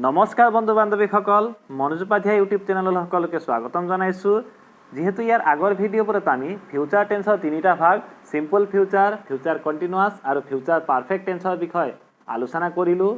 নমস্কাৰ বন্ধু বান্ধৱীসকল মনোজ উপাধ্যায় ইউটিউব চেনেললৈ সকলোকে স্বাগতম জনাইছোঁ। যেহেতু ইয়াৰ আগৰ ভিডিঅ'বোৰত আমি ফিউচাৰ টেন্সৰ তিনিটা ভাগ সিম্পল ফিউচাৰ, ফিউচাৰ কন্টিনিউয়াস আৰু ফিউচাৰ পাৰফেক্ট টেন্সৰ বিষয়ে আলোচনা কৰিলোঁ।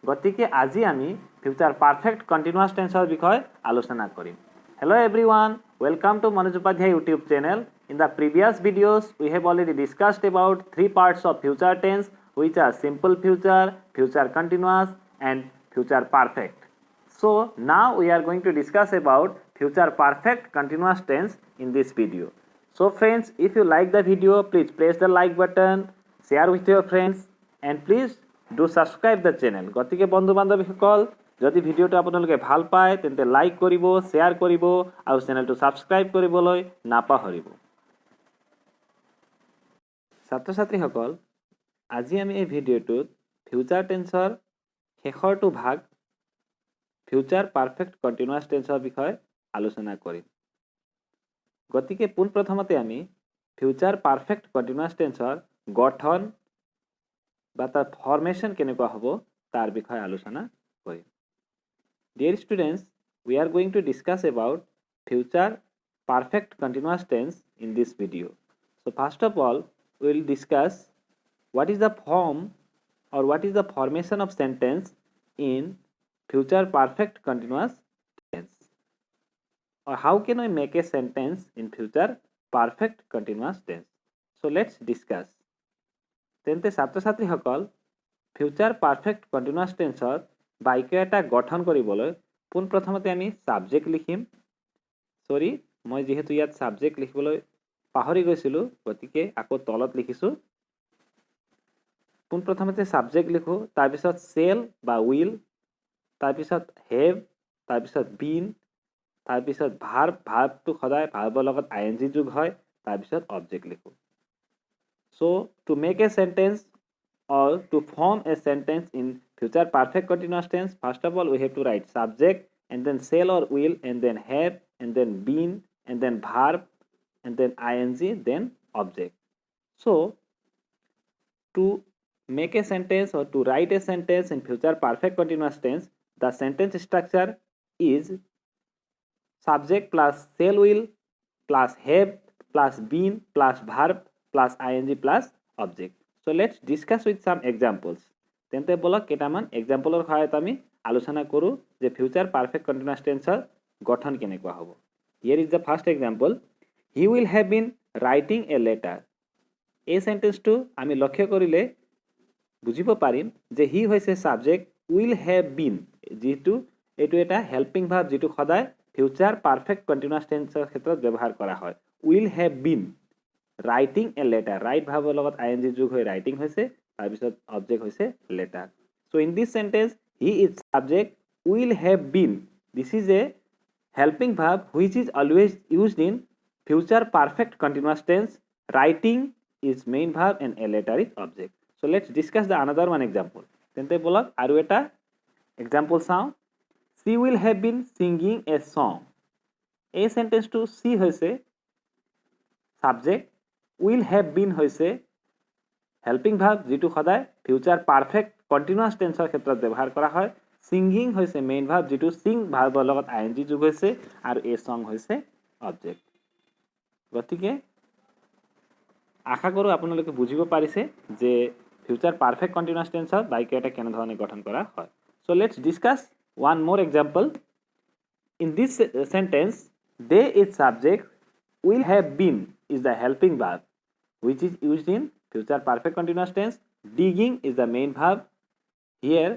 গতিকে আজি আমি ফিউচাৰ পাৰফেক্ট কন্টিনিউয়াস টেন্সৰ বিষয়ে আলোচনা কৰিম। Hello everyone, welcome to Manoj Upadhyay YouTube channel. In the previous videos, we have already discussed about three parts of future tense, which are simple future, future continuous, and future perfect. So now we are going to discuss about future perfect continuous tense in this video. So friends, if you like the video, please press the like button, share with your friends, and please do subscribe the channel. গতিকে বন্ধু বান্ধৱীসকল যদি ভিডিওটো আপোনালোকে ভাল পায় তেন্তে like কৰিব, share কৰিব আৰু চেনেলটো সাবস্ক্ৰাইব কৰিবলৈ নাপাহৰিব। ছাত্ৰ ছাত্ৰীসকল, আজি আমি এই ভিডিওটোত ফিউচাৰ টেন্সৰ শেষৰটো ভাগ ফিউচাৰ পাৰফেক্ট কন্টিনিউয়াস টেন্সৰ বিষয়ে আলোচনা কৰিম। গতিকে পোনপ্ৰথমতে আমি ফিউচাৰ পাৰফেক্ট কন্টিনিউয়াস টেন্সৰ গঠন বা তাৰ ফৰ্মেশন কেনেকুৱা হ'ব তাৰ বিষয়ে আলোচনা কৰিম। Dear students, we are going to discuss about future perfect continuous tense in this video. So first of all, we will discuss what is the form or what is the formation of sentence in future perfect continuous tense, or how can we make a sentence in future perfect continuous tense. So let's discuss. তেন্তে ছাত্ৰ ছাত্ৰীসকল future perfect continuous টেন্সৰ বাক্য এটা গঠন কৰিবলৈ পোনপ্ৰথমতে আমি subject লিখিম। সৰি, মই যেহেতু ইয়াত সাবজেক্ট লিখিবলৈ পাহৰি গৈছিলোঁ গতিকে আকৌ তলত লিখিছোঁ। পোনপ্ৰথমতে সাবজেক্ট লিখোঁ, তাৰপিছত চেল বা উইল, তাৰপিছত হেভ, তাৰপিছত বিন, তাৰপিছত ভাৰ্বটো সদায় ভাৰ্বৰ লগত আইএনজি যোগ হয়, তাৰপিছত অবজেক্ট লিখোঁ। So to make a sentence or to form a sentence in future perfect continuous tense, first of all we have to write subject and then shall or will and then have and then been and then verb and then ing then object. So to make a sentence or to write a sentence in future perfect continuous tense, the sentence structure is subject plus shall will plus have plus been plus verb plus ing plus object. So let's discuss with some examples. তেন্তে বলক কেইটামান এক্সাম্পলৰ সহায়ত আমি আলোচনা কৰোঁ যে future perfect continuous টেন্সৰ গঠন কেনেকুৱা হ'ব। Here is the first example. He will have been writing a letter. এই সেন্টেন্সটো আমি লক্ষ্য কৰিলে বুজিব পাৰিম যে হি হৈছে সাবজেক্ট, উইল হেভ বিন যিটো এইটো এটা হেল্পিং ভাৰ্ব যিটো সদায় ফিউচাৰ পাৰফেক্ট কন্টিনিউয়াস টেন্সৰ ক্ষেত্ৰত ব্যৱহাৰ কৰা হয়। Will have been writing a letter, right ভাৰ্বৰ লগত ing যোগ হৈ writing হৈছে, তাৰপিছত অবজেক্ট হৈছে letter. So in this sentence he is subject, will have been. This is a helping verb which is always used in future perfect continuous tense. Writing is main verb and a letter is object. So let's discuss the another one example. তেন্তে বলক আৰু এটা example চাওঁ। She will have been singing a song. এই সেন্টেন্সটো she হৈছে subject, will have been হৈছে helping verb যিটো সদায় ফিউচাৰ পাৰফেক্ট কন্টিনিউয়াস টেন্সৰ ক্ষেত্ৰত ব্যৱহাৰ কৰা হয়। সিংগিং হৈছে মেইন ভাৰ্ব যিটো সিং ভাৰ্বৰ লগত আইএনজি যোগ হৈছে, আৰু এ সং হৈছে অবজেক্ট। গতিকে আশা কৰোঁ আপোনালোকে বুজিব পাৰিছে যে ফিউচাৰ পাৰফেক্ট কন্টিনিউয়াস টেন্সৰ বাক্য এটা কেনেধৰণে গঠন কৰা হয়। So let's discuss one more example. In this sentence, they is subject, will have been is the helping verb which is used in future perfect continuous tense. Digging is the main verb. Here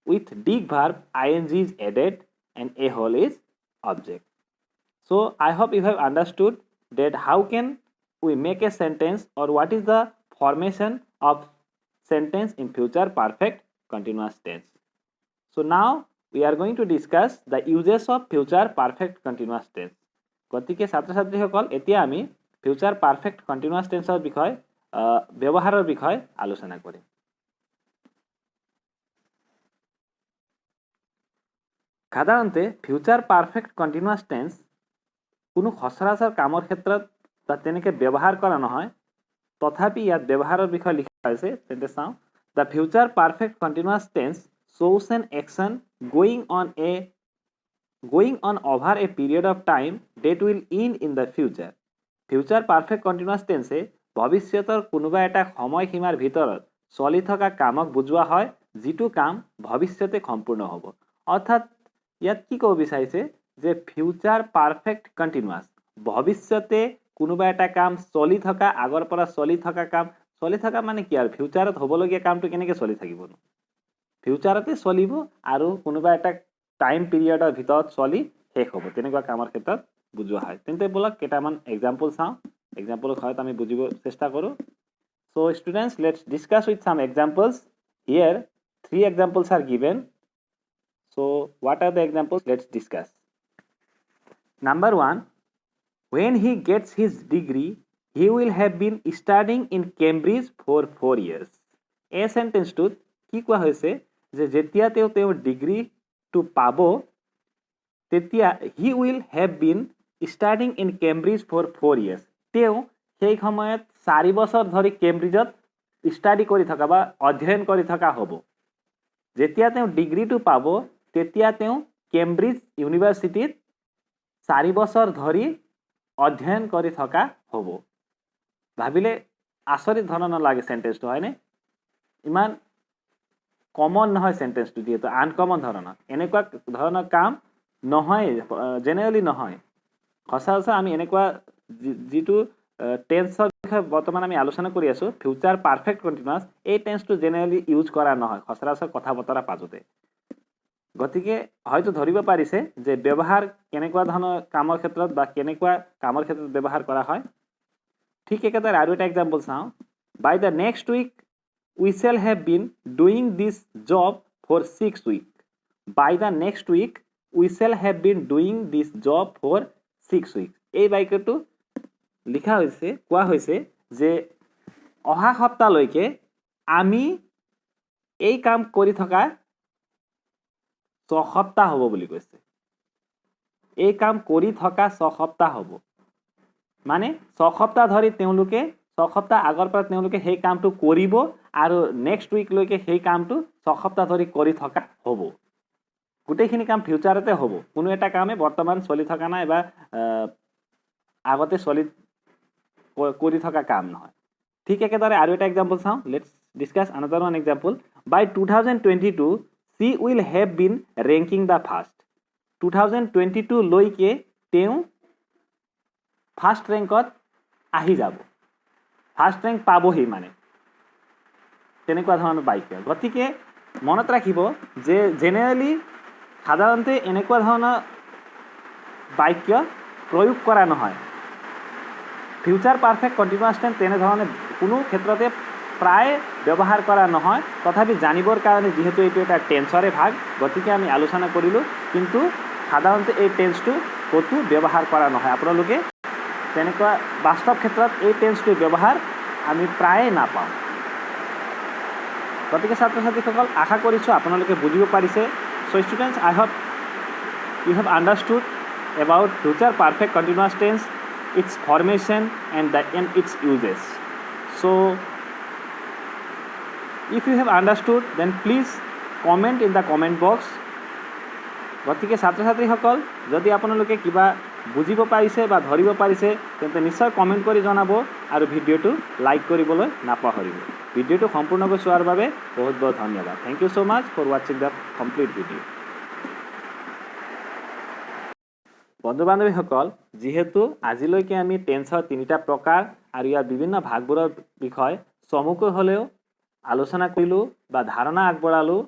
with dig verb ing is added and a whole is object. So I hope you have understood that how can we make a sentence or what is the formation of sentence in future perfect continuous tense. So now we are going to discuss the uses of future perfect continuous tense. গতিকে ছাত্ৰ ছাত্ৰীসকল এতিয়া আমি future perfect continuous টেন্সৰ বিষয়ে ব্যৱহাৰৰ বিষয়ে আলোচনা কৰিম। সাধাৰণতে ফিউচাৰ পাৰফেক্ট কন্টিনিউয়াস টেন্স কোনো সচৰাচৰ কামৰ ক্ষেত্ৰত বা তেনেকৈ ব্যৱহাৰ কৰা নহয়, তথাপি ইয়াত ব্যৱহাৰৰ বিষয়ে লিখা হৈছে। তেন্তে চাওঁ The future perfect continuous tense shows an action going on over a period of time that will end in the future. Future perfect continuous tense ভৱিষ্যতৰ কোনোবা এটা সময়সীমাৰ ভিতৰত চলি থকা কামক বুজোৱা হয় যিটো কাম ভৱিষ্যতে সম্পূৰ্ণ হ'ব। অৰ্থাৎ ইয়াত কি ক'ব বিচাৰিছে যে ফিউচাৰ পাৰফেক্ট কণ্টিনিউৱাছ, ভৱিষ্যতে কোনোবা এটা কাম চলি থকা, আগৰ পৰা চলি থকা কাম, চলি থকা মানে কি আৰু ফিউচাৰত হ'বলগীয়া কামটো কেনেকৈ চলি থাকিবনো, ফিউচাৰতে চলিব আৰু কোনোবা এটা টাইম পিৰিয়ডৰ ভিতৰত চলি শেষ হ'ব, তেনেকুৱা কামৰ ক্ষেত্ৰত বুজোৱা হয়। তেন্তে ব'লক কেইটামান এক্সাম্পল চাওঁ, এক্সাম্পলৰ সহায়ত আমি বুজিব চেষ্টা কৰোঁ। So students, let's discuss with some examples. Here 3 examples are given. So what are the examples? Let's discuss. Number 1, when he gets his degree, he will have been studying in Cambridge for 4 years. এই সেন্টেন্সটোত কি কোৱা হৈছে যে যেতিয়া তেওঁ ডিগ্ৰীটো পাব তেতিয়া he will have been studying in Cambridge for 4 years. তেওঁ সেই সময়ত 4 বছৰ ধৰি কেম্ব্ৰিজত ষ্টাডি কৰি থকা বা অধ্যয়ন কৰি থকা হ'ব। যেতিয়া তেওঁ ডিগ্ৰীটো পাব তেতিয়া তেওঁ কেম্ব্ৰিজ ইউনিভাৰ্চিটিত 4 বছৰ ধৰি অধ্যয়ন কৰি থকা হ'ব। ভাবিলে আচৰিত ধৰণৰ লাগে সেন্টেন্সটো, হয়নে? ইমান কমন নহয় সেন্টেন্সটো, যিহেতু আনকমন ধৰণৰ, এনেকুৱা ধৰণৰ কাম নহয়, জেনেৰেলি নহয়। সচৰাচৰ আমি এনেকুৱা যিটো টেন্সৰ বিষয়ে বৰ্তমান আমি আলোচনা কৰি আছোঁ, ফিউচাৰ পাৰফেক্ট কণ্টিনিউৱাছ, এই টেন্সটো জেনেৰেলি ইউজ কৰা নহয় সচৰাচৰ কথা বতৰা পাজোতে। গতিকে হয়তো ধৰিব পাৰিছে যে ব্যৱহাৰ কেনেকুৱা ধৰণৰ কামৰ ক্ষেত্ৰত বা কেনেকুৱা কামৰ ক্ষেত্ৰত ব্যৱহাৰ কৰা হয়। ঠিক একেদৰে আৰু এটা এক্সাম্পল চাওঁ। By the next week we shall have been doing this job for 6 week. By the next week we shall have been doing this job for 6 week. এই বাক্যটো লিখা হৈছে, কোৱা হৈছে যে অহা সপ্তাহলৈকে আমি এই কাম কৰি থকা 6 সপ্তাহ হ'ব বুলি কৈছে। এই কাম কৰি থকা 6 সপ্তাহ হ'ব, মানে 6 সপ্তাহ ধৰি তেওঁলোকে 6 সপ্তাহ আগৰ পৰা তেওঁলোকে সেই কামটো কৰিব আৰু নেক্সট উইকলৈকে সেই কামটো 6 সপ্তাহ ধৰি কৰি থকা হ'ব। গোটেইখিনি কাম ফিউচাৰতে হ'ব, কোনো এটা কামে বৰ্তমান চলি থকা নাই বা আগতে কৰি থকা কাম নহয়। ঠিক একেদৰে আৰু এটা এক্সাম্পল চাওঁ। Let's discuss another one example. By 2022 she will have been ranking the first. 2022 লৈকে তেওঁ ফাৰ্ষ্ট ৰেংকত আহি যাব, ফাৰ্ষ্ট ৰেংক পাবহি, মানে তেনেকুৱা ধৰণৰ বাক্য। গতিকে মনত ৰাখিব যে জেনেৰেলি সাধাৰণতে এনেকুৱা ধৰণৰ বাক্য প্ৰয়োগ কৰা নহয়। ফিউচাৰ পাৰফেক্ট কণ্টিনিউৱাছ টেন্স তেনেধৰণে কোনো ক্ষেত্ৰতে প্ৰায় ব্যৱহাৰ কৰা নহয়। তথাপি জানিবৰ কাৰণে যিহেতু এইটো এটা টেন্সৰে ভাগ, গতিকে আমি আলোচনা কৰিলোঁ, কিন্তু সাধাৰণতে এই টেন্সটো ক'তো ব্যৱহাৰ কৰা নহয়। আপোনালোকে তেনেকুৱা বাস্তৱ ক্ষেত্ৰত এই টেন্সটোৰ ব্যৱহাৰ আমি প্ৰায়ে নাপাওঁ। গতিকে ছাত্ৰ ছাত্ৰীসকল, আশা কৰিছোঁ আপোনালোকে বুজিব পাৰিছে। So' students, I hope you have understood about future perfect continuous tense, its formation and its uses. So if you have understood, then please comment in the comment box. গতিকে ছাত্ৰ ছাত্ৰীসকল, যদি আপোনালোকে কিবা বুজিব পাৰিছে বা ধৰিব পাৰিছে তেন্তে নিশ্চয় কমেণ্ট কৰি জনাব আৰু ভিডিঅ'টো লাইক কৰিবলৈ নাপাহৰিব। ভিডিঅ'টো সম্পূৰ্ণকৈ চোৱাৰ বাবে বহুত বহুত ধন্যবাদ। Thank you so' much for ৱাচিং দ্য কমপ্লিট ভিডিঅ'। বন্ধু বান্ধৱীসকল, যিহেতু আজিলৈকে আমি টেন্সৰ 3টা প্ৰকাৰ আৰু ইয়াৰ বিভিন্ন ভাগবোৰৰ বিষয়ে চমুকৈ হ'লেও আলোচনা কৰিলোঁ বা ধাৰণা আগবঢ়ালোঁ,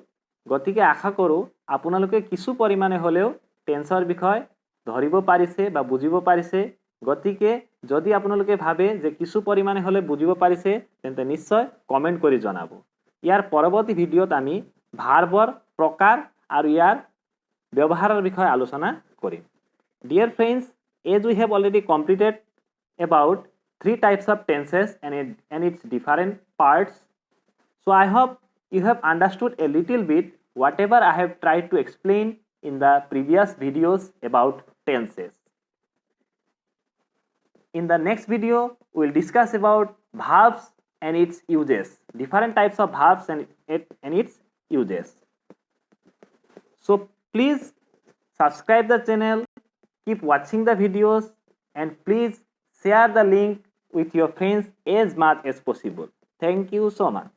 গতিকে আশা কৰোঁ আপোনালোকে কিছু পৰিমাণে হ'লেও টেন্সৰ বিষয় ধৰিব পাৰিছে বা বুজিব পাৰিছে। গতিকে যদি আপোনালোকে ভাবে যে কিছু পৰিমাণে হ'লে বুজিব পাৰিছে তেন্তে নিশ্চয় কমেণ্ট কৰি জনাব। ইয়াৰ পৰৱৰ্তী ভিডিঅ'ত আমি ভাৰ্বৰ প্ৰকাৰ আৰু ইয়াৰ ব্যৱহাৰৰ বিষয়ে আলোচনা কৰিম। Dear friends, as we have already completed about 3 types of tenses and its different parts, so I hope you have understood a little bit whatever I have tried to explain in the previous videos about tenses. In the next video, we will discuss about verbs and its uses, different types of verbs and its uses. So please subscribe the channel, keep watching the videos, and please share the link with your friends as much as possible. Thank you so much.